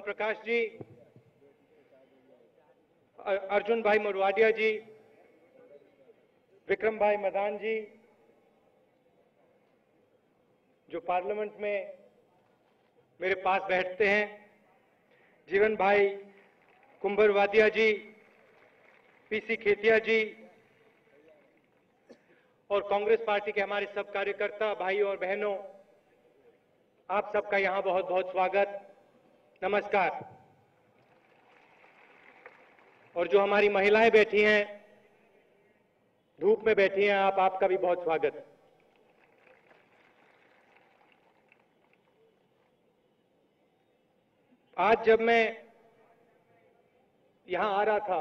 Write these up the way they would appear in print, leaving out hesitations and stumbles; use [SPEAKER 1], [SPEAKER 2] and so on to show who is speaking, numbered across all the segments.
[SPEAKER 1] प्रकाश जी, अर्जुन भाई मोरवाडिया जी, विक्रम भाई मदान जी, जो पार्लियामेंट में मेरे पास बैठते हैं, जीवन भाई कुंभरवादिया जी, पीसी खेतिया जी और कांग्रेस पार्टी के हमारे सब कार्यकर्ता भाई और बहनों, आप सबका यहां बहुत बहुत स्वागत, नमस्कार। और जो हमारी महिलाएं बैठी हैं, धूप में बैठी हैं, आपका भी बहुत स्वागत। आज जब मैं यहां आ रहा था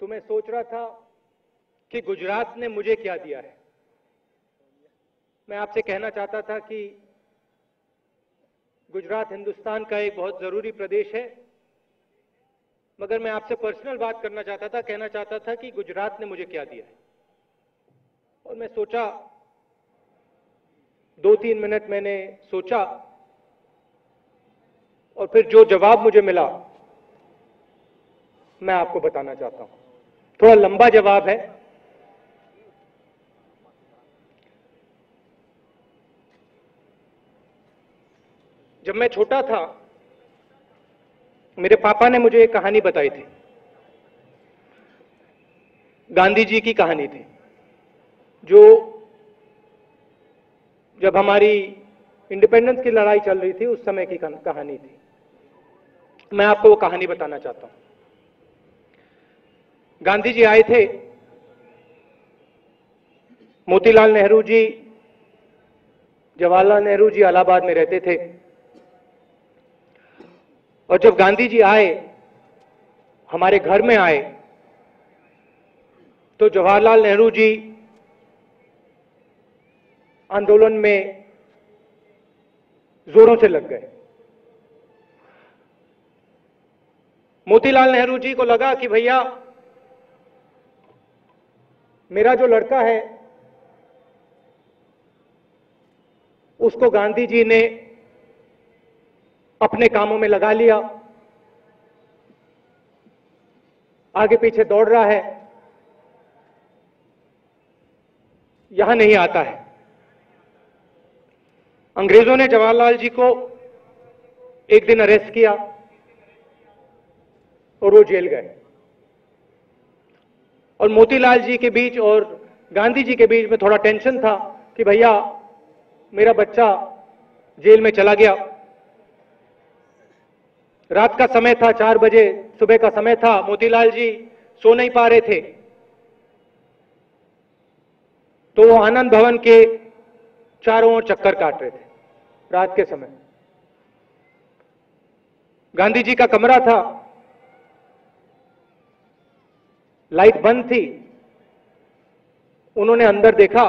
[SPEAKER 1] तो मैं सोच रहा था कि गुजरात ने मुझे क्या दिया है। मैं आपसे कहना चाहता था कि गुजरात हिंदुस्तान का एक बहुत जरूरी प्रदेश है, मगर मैं आपसे पर्सनल बात करना चाहता था, कहना चाहता था कि गुजरात ने मुझे क्या दिया है। और मैं सोचा, 2-3 मिनट मैंने सोचा और फिर जो जवाब मुझे मिला मैं आपको बताना चाहता हूं। थोड़ा लंबा जवाब है। जब मैं छोटा था, मेरे पापा ने मुझे एक कहानी बताई थी, गांधी जी की कहानी थी, जो जब हमारी इंडिपेंडेंस की लड़ाई चल रही थी उस समय की कहानी थी। मैं आपको वो कहानी बताना चाहता हूं। गांधी जी आए थे, मोतीलाल नेहरू जी, जवाहरलाल नेहरू जी इलाहाबाद में रहते थे। और जब गांधी जी आए, हमारे घर में आए, तो जवाहरलाल नेहरू जी आंदोलन में जोरों से लग गए। मोतीलाल नेहरू जी को लगा कि भैया, मेरा जो लड़का है उसको गांधी जी ने अपने कामों में लगा लिया, आगे पीछे दौड़ रहा है, यहां नहीं आता है। अंग्रेजों ने जवाहरलाल जी को एक दिन अरेस्ट किया और वो जेल गए। और मोतीलाल जी के बीच और गांधी जी के बीच में थोड़ा टेंशन था कि भैया, मेरा बच्चा जेल में चला गया। रात का समय था, 4 बजे सुबह का समय था, मोतीलाल जी सो नहीं पा रहे थे, तो वो आनंद भवन के चारों ओर चक्कर काट रहे थे रात के समय। गांधी जी का कमरा था, लाइट बंद थी। उन्होंने अंदर देखा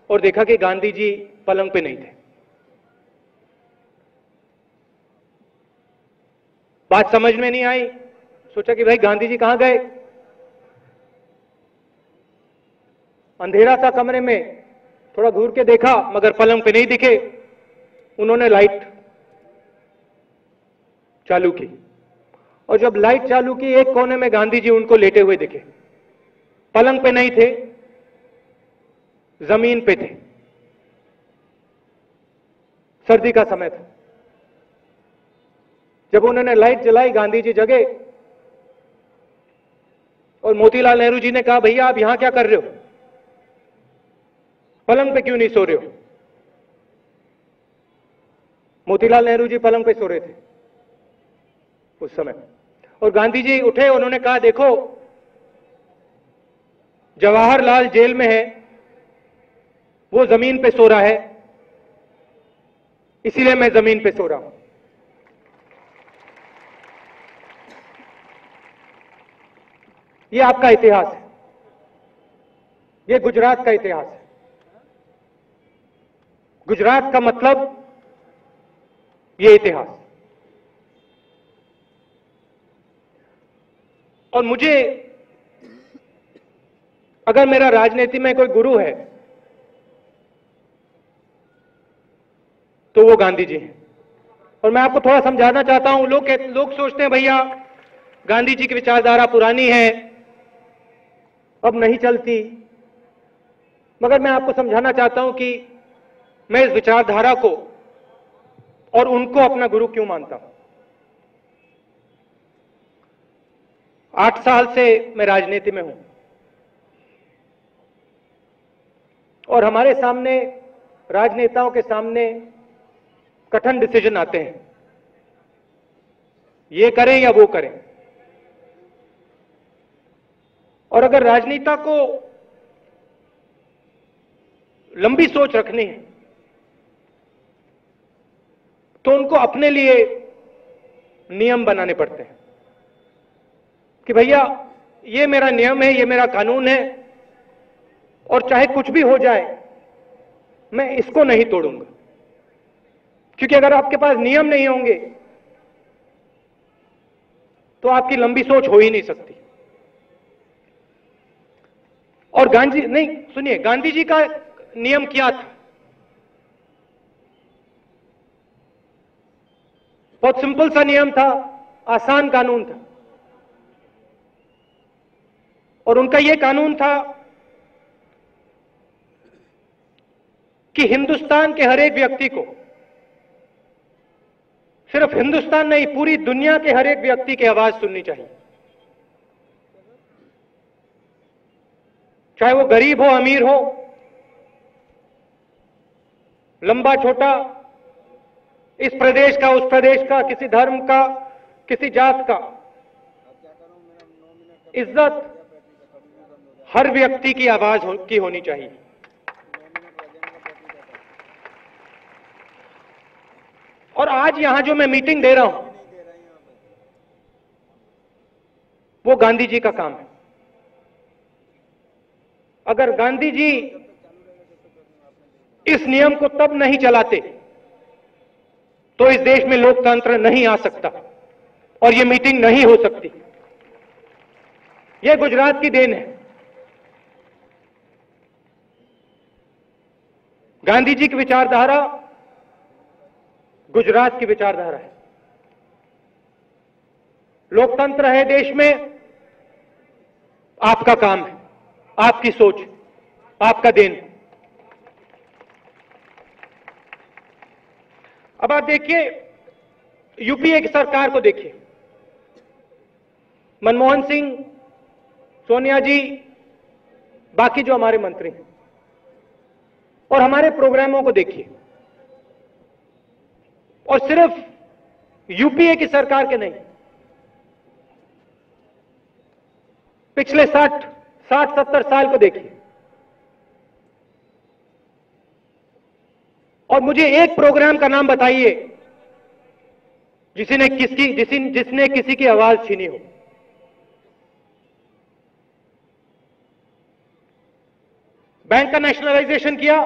[SPEAKER 1] और देखा कि गांधी जी पलंग पे नहीं थे। बात समझ में नहीं आई, सोचा कि भाई गांधी जी कहां गए। अंधेरा था कमरे में, थोड़ा घूर के देखा मगर पलंग पे नहीं दिखे। उन्होंने लाइट चालू की और जब लाइट चालू की, एक कोने में गांधी जी उनको लेटे हुए दिखे। पलंग पे नहीं थे, जमीन पे थे। सर्दी का समय था। जब उन्होंने लाइट जलाई, गांधी जी जगे और मोतीलाल नेहरू जी ने कहा, भैया आप यहां क्या कर रहे हो, पलंग पे क्यों नहीं सो रहे हो। मोतीलाल नेहरू जी पलंग पे सो रहे थे उस समय। और गांधी जी उठे, उन्होंने कहा, देखो जवाहरलाल जेल में है, वो जमीन पे सो रहा है, इसीलिए मैं जमीन पे सो रहा हूं। ये आपका इतिहास है, ये गुजरात का इतिहास है। गुजरात का मतलब ये इतिहास। और मुझे, अगर मेरा राजनीति में कोई गुरु है तो वो गांधी जी हैं। और मैं आपको थोड़ा समझाना चाहता हूं, लोग सोचते हैं भैया गांधी जी की विचारधारा पुरानी है, अब नहीं चलती, मगर मैं आपको समझाना चाहता हूं कि मैं इस विचारधारा को और उनको अपना गुरु क्यों मानता हूं। 8 साल से मैं राजनीति में हूं और हमारे सामने, राजनेताओं के सामने कठिन डिसीजन आते हैं, ये करें या वो करें। और अगर राजनेता को लंबी सोच रखनी है तो उनको अपने लिए नियम बनाने पड़ते हैं कि भैया ये मेरा नियम है, ये मेरा कानून है, और चाहे कुछ भी हो जाए मैं इसको नहीं तोड़ूंगा। क्योंकि अगर आपके पास नियम नहीं होंगे तो आपकी लंबी सोच हो ही नहीं सकती। और गांधी जी का नियम क्या था? बहुत सिंपल सा नियम था, आसान कानून था। और उनका यह कानून था कि हिंदुस्तान के हर एक व्यक्ति को, सिर्फ हिंदुस्तान नहीं पूरी दुनिया के हर एक व्यक्ति की आवाज सुननी चाहिए, चाहे वो गरीब हो, अमीर हो, लंबा छोटा, इस प्रदेश का, उस प्रदेश का, किसी धर्म का, किसी जात का। इज्जत हर व्यक्ति की आवाज की होनी चाहिए। और आज यहां जो मैं मीटिंग दे रहा हूं वो गांधी जी का काम है। अगर गांधी जी इस नियम को तब नहीं चलाते तो इस देश में लोकतंत्र नहीं आ सकता और यह मीटिंग नहीं हो सकती। यह गुजरात की देन है। गांधी जी की विचारधारा गुजरात की विचारधारा है। लोकतंत्र है देश में, आपका काम है, आपकी सोच, आपका देन। अब आप देखिए यूपीए की सरकार को देखिए, मनमोहन सिंह, सोनिया जी, बाकी जो हमारे मंत्री हैं, और हमारे प्रोग्रामों को देखिए। और सिर्फ यूपीए की सरकार के नहीं, पिछले 60-70 साल को देखिए। और मुझे एक प्रोग्राम का नाम बताइए जिसने किसी की आवाज छीनी हो। बैंक का नेशनलाइजेशन किया,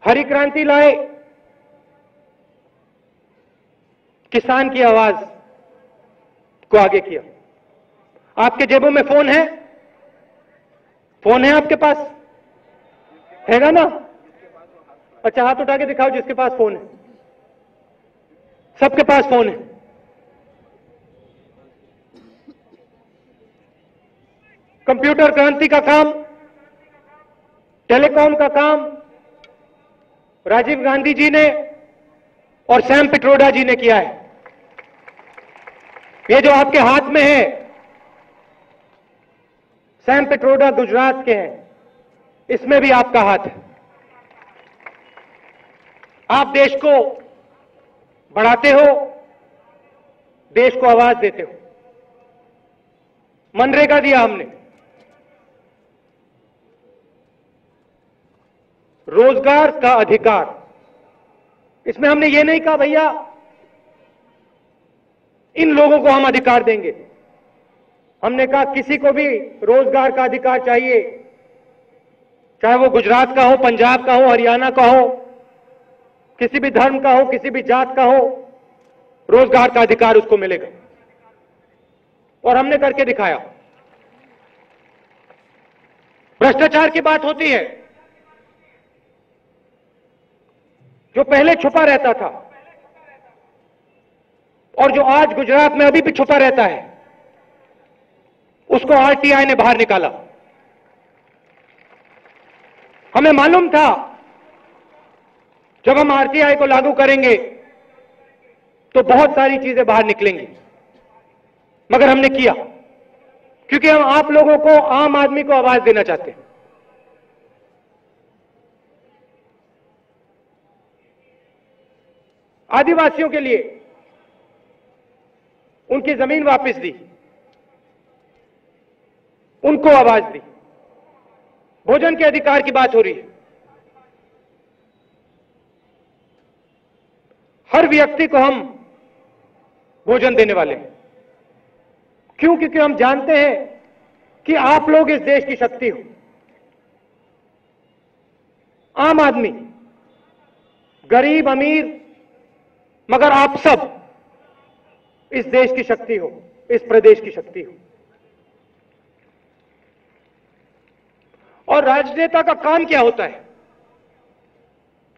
[SPEAKER 1] हरी क्रांति लाए, किसान की आवाज को आगे किया। आपके जेबों में फोन है? फोन है आपके पास? हैगा ना? अच्छा, हाथ उठा के दिखाओ जिसके पास फोन है। सबके पास फोन है। कंप्यूटर क्रांति का काम, टेलीकॉम का काम राजीव गांधी जी ने और सैम पिट्रोडा जी ने किया है। ये जो आपके हाथ में है, सैम पिट्रोडा गुजरात के हैं, इसमें भी आपका हाथ है। आप देश को बढ़ाते हो, देश को आवाज देते हो। मनरेगा दिया हमने, रोजगार का अधिकार। इसमें हमने ये नहीं कहा भैया इन लोगों को हम अधिकार देंगे। हमने कहा किसी को भी रोजगार का अधिकार चाहिए, चाहे वो गुजरात का हो, पंजाब का हो, हरियाणा का हो, किसी भी धर्म का हो, किसी भी जात का हो, रोजगार का अधिकार उसको मिलेगा। और हमने करके दिखाया। भ्रष्टाचार की बात होती है, जो पहले छुपा रहता था और जो आज गुजरात में अभी भी छुपा रहता है, उसको आरटीआई ने बाहर निकाला। हमें मालूम था जब हम आरटीआई को लागू करेंगे तो बहुत सारी चीजें बाहर निकलेंगी, मगर हमने किया क्योंकि हम आप लोगों को, आम आदमी को आवाज देना चाहते हैं। आदिवासियों के लिए उनकी जमीन वापस दी, उनको आवाज दी। भोजन के अधिकार की बात हो रही है। हर व्यक्ति को हम भोजन देने वाले हैं। क्यों? क्योंकि हम जानते हैं कि आप लोग इस देश की शक्ति हो। आम आदमी, गरीब अमीर, मगर आप सब इस देश की शक्ति हो, इस प्रदेश की शक्ति हो। और राजनेता का काम क्या होता है?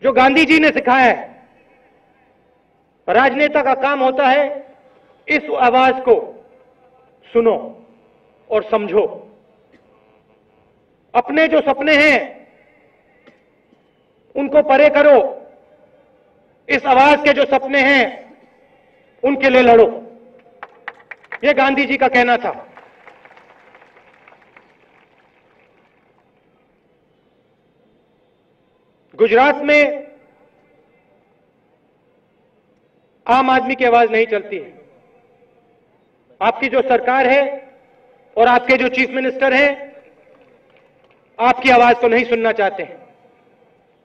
[SPEAKER 1] जो गांधी जी ने सिखाया है, राजनेता का काम होता है इस आवाज को सुनो और समझो। अपने जो सपने हैं उनको परे करो, इस आवाज के जो सपने हैं उनके लिए लड़ो। यह गांधी जी का कहना था। गुजरात में आम आदमी की आवाज नहीं चलती है। आपकी जो सरकार है और आपके जो चीफ मिनिस्टर हैं, आपकी आवाज को नहीं सुनना चाहते हैं।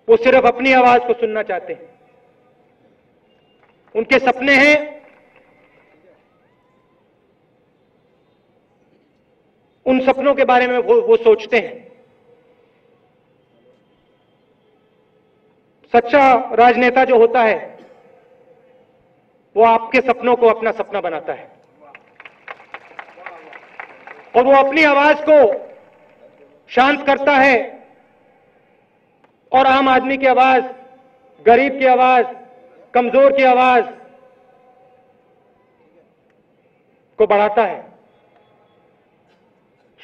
[SPEAKER 1] वो सिर्फ अपनी आवाज को सुनना चाहते हैं। उनके सपने हैं उन सपनों के बारे में वो सोचते हैं। सच्चा राजनेता जो होता है वो आपके सपनों को अपना सपना बनाता है और वो अपनी आवाज को शांत करता है और आम आदमी की आवाज, गरीब की आवाज, कमजोर की आवाज को बढ़ाता है,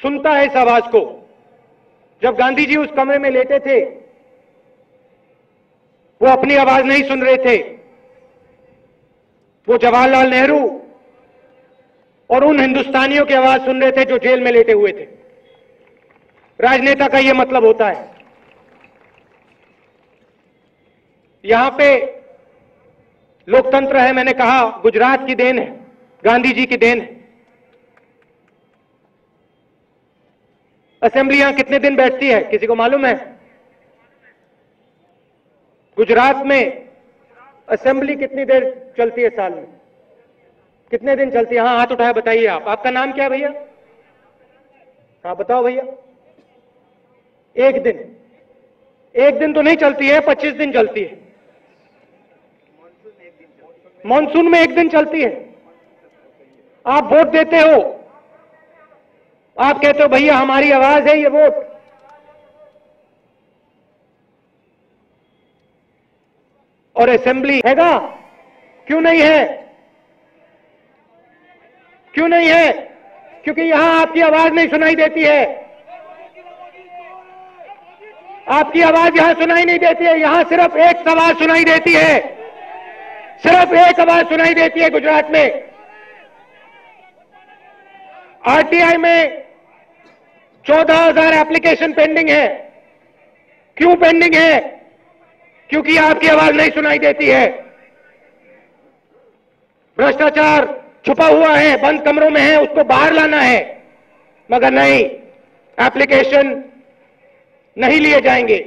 [SPEAKER 1] सुनता है इस आवाज को। जब गांधी जी उस कमरे में लेटे थे, वो अपनी आवाज नहीं सुन रहे थे। वो जवाहरलाल नेहरू और उन हिंदुस्तानियों की आवाज सुन रहे थे जो जेल में लेटे हुए थे। राजनेता का यह मतलब होता है। यहां पे लोकतंत्र है, मैंने कहा गुजरात की देन है, गांधी जी की देन है। असेंबली यहां कितने दिन बैठती है, किसी को मालूम है? गुजरात में असेंबली कितनी देर चलती है साल में? कितने दिन चलती है? हाँ, हाथ उठाया बताइए आप। आपका नाम क्या है भैया? हाँ बताओ भैया। एक दिन? एक दिन तो नहीं चलती है, 25 दिन चलती है। मॉनसून में एक दिन चलती है। आप वोट देते हो, आप कहते हो भैया हमारी आवाज है ये वोट। और असेंबली हैगा? क्यों नहीं है? क्यों नहीं है? क्योंकि यहां आपकी आवाज नहीं सुनाई देती है। आपकी आवाज यहां सुनाई नहीं देती है। यहां सिर्फ एक आवाज सुनाई देती है, सिर्फ एक आवाज सुनाई देती है गुजरात में। आरटीआई में 14,000 एप्लीकेशन पेंडिंग है। क्यों पेंडिंग है? क्योंकि आपकी आवाज नहीं सुनाई देती है। भ्रष्टाचार छुपा हुआ है, बंद कमरों में है, उसको बाहर लाना है, मगर नहीं, एप्लीकेशन नहीं लिए जाएंगे।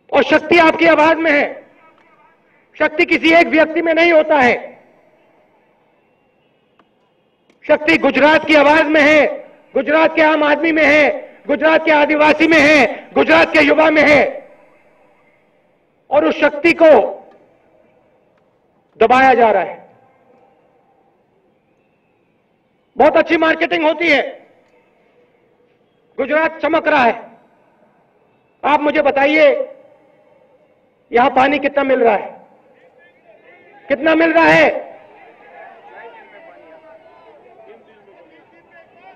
[SPEAKER 1] और शक्ति आपकी आवाज में है। शक्ति किसी एक व्यक्ति में नहीं होता है। शक्ति गुजरात की आवाज में है, गुजरात के आम आदमी में है, गुजरात के आदिवासी में है, गुजरात के युवा में है। और उस शक्ति को दबाया जा रहा है। बहुत अच्छी मार्केटिंग होती है, गुजरात चमक रहा है, आप मुझे बताइए, यहां पानी कितना मिल रहा है? कितना मिल रहा है?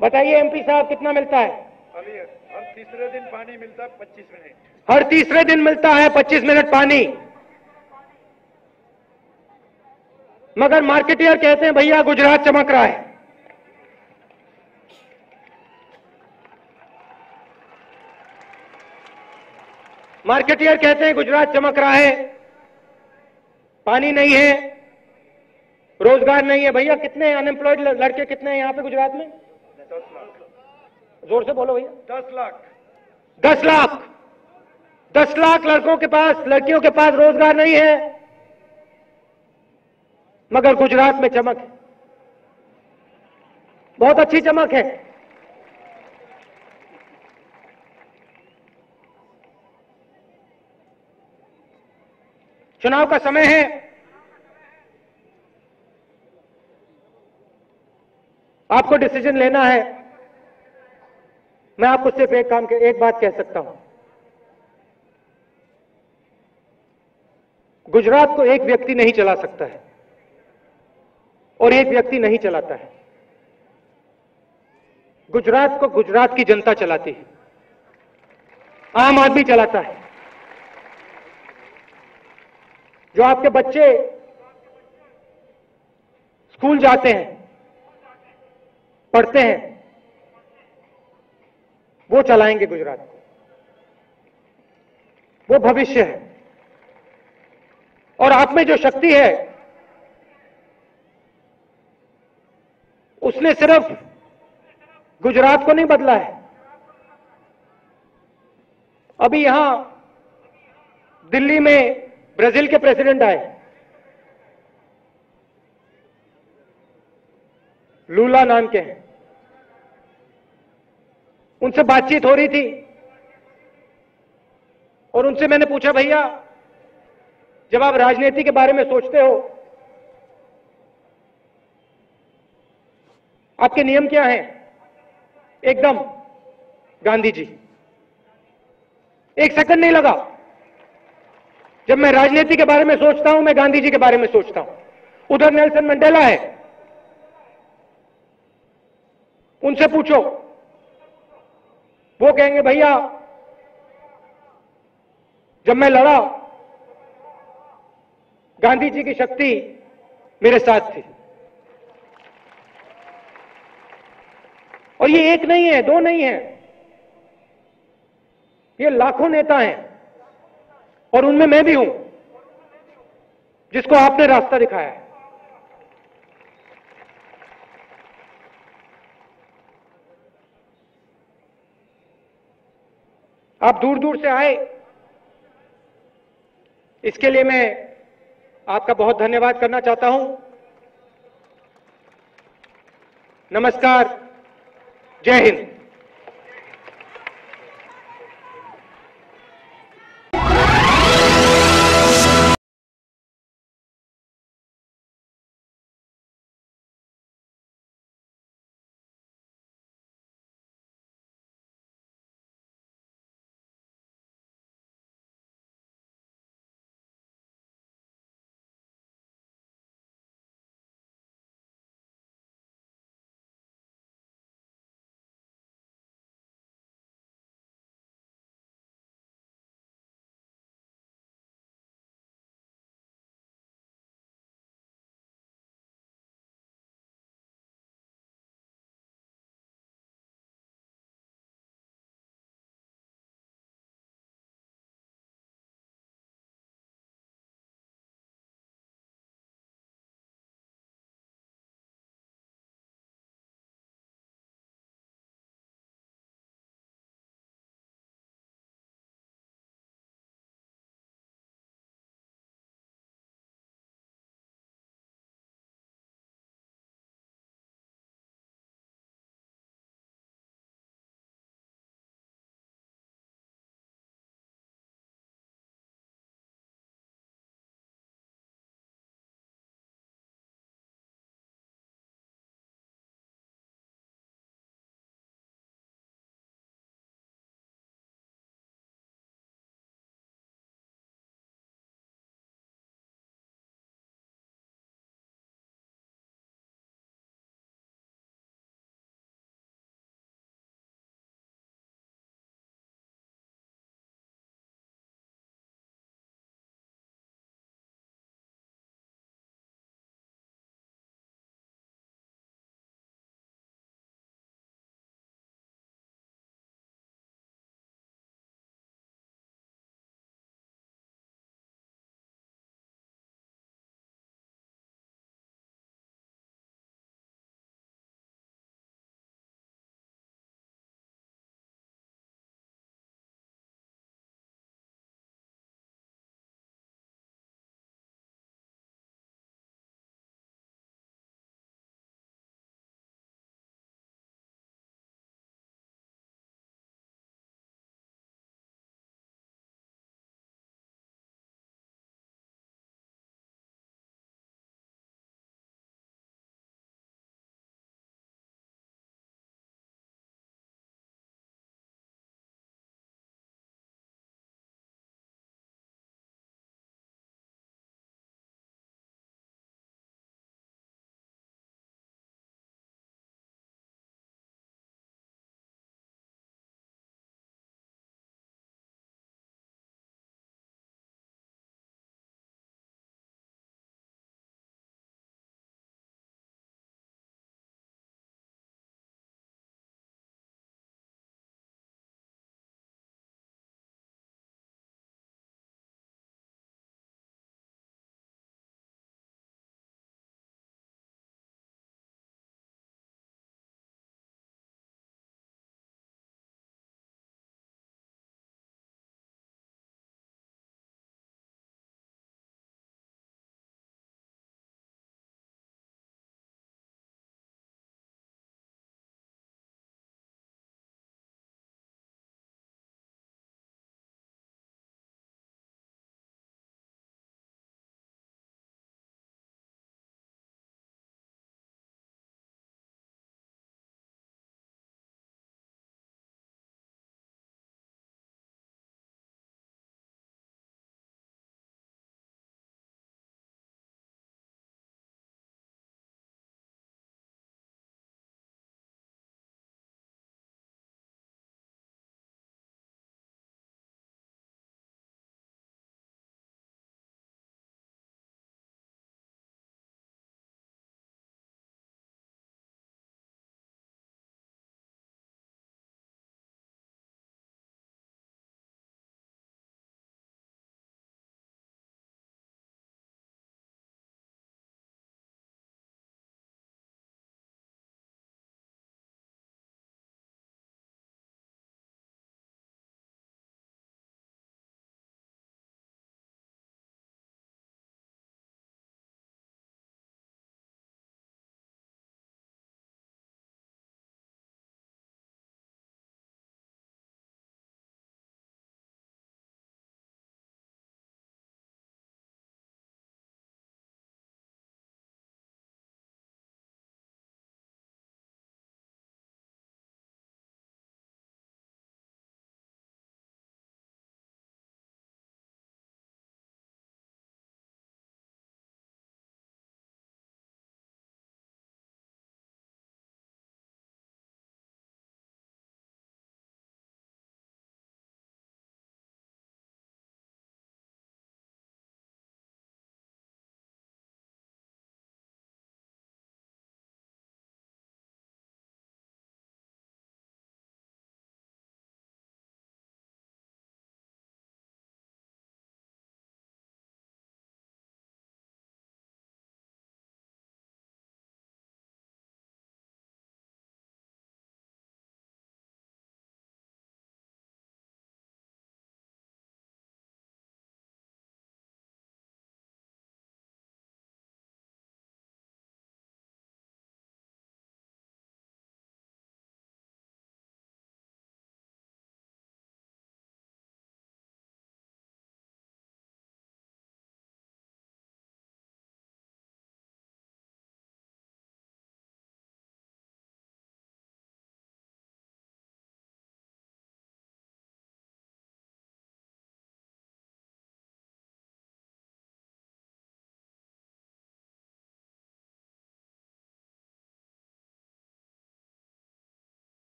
[SPEAKER 1] बताइए एमपी साहब, कितना मिलता है?
[SPEAKER 2] हर तीसरे दिन पानी मिलता है 25 मिनट।
[SPEAKER 1] हर तीसरे दिन मिलता है 25 मिनट पानी। मगर मार्केटियर कहते हैं भैया गुजरात चमक रहा है। मार्केटियर कहते हैं गुजरात चमक रहा है, पानी नहीं है, रोजगार नहीं है। भैया कितने अनएम्प्लॉयड लड़के कितने हैं यहां पे गुजरात में?
[SPEAKER 2] 10 लाख।
[SPEAKER 1] जोर से बोलो भैया।
[SPEAKER 2] 10 लाख।
[SPEAKER 1] 10 लाख। 10 लाख लड़कों के पास, लड़कियों के पास रोजगार नहीं है, मगर गुजरात में चमक है, बहुत अच्छी चमक है। चुनाव का समय है, आपको डिसीजन लेना है। मैं आपको सिर्फ एक बात कह सकता हूं, गुजरात को एक व्यक्ति नहीं चला सकता है और एक व्यक्ति नहीं चलाता है। गुजरात को गुजरात की जनता चलाती है, आम आदमी चलाता है। जो आपके बच्चे स्कूल जाते हैं, पढ़ते हैं, वो चलाएंगे गुजरात को, वो भविष्य है। और आप में जो शक्ति है, उसने सिर्फ गुजरात को नहीं बदला है। अभी यहां दिल्ली में ब्राजील के प्रेसिडेंट आए, लूला नाम के हैं, उनसे बातचीत हो रही थी और उनसे मैंने पूछा, भैया जब आप राजनीति के बारे में सोचते हो, आपके नियम क्या हैं? एकदम गांधी जी। एक सेकंड नहीं लगा। जब मैं राजनीति के बारे में सोचता हूं, मैं गांधी जी के बारे में सोचता हूं। उधर नेल्सन मंडेला है, उनसे पूछो, वो कहेंगे भैया जब मैं लड़ा, गांधी जी की शक्ति मेरे साथ थी। और ये एक नहीं है, दो नहीं है, ये लाखों नेता हैं और उनमें मैं भी हूं, जिसको आपने रास्ता दिखाया है। आप दूर दूर से आए, इसके लिए मैं आपका बहुत धन्यवाद करना चाहता हूं। नमस्कार, जय हिंद।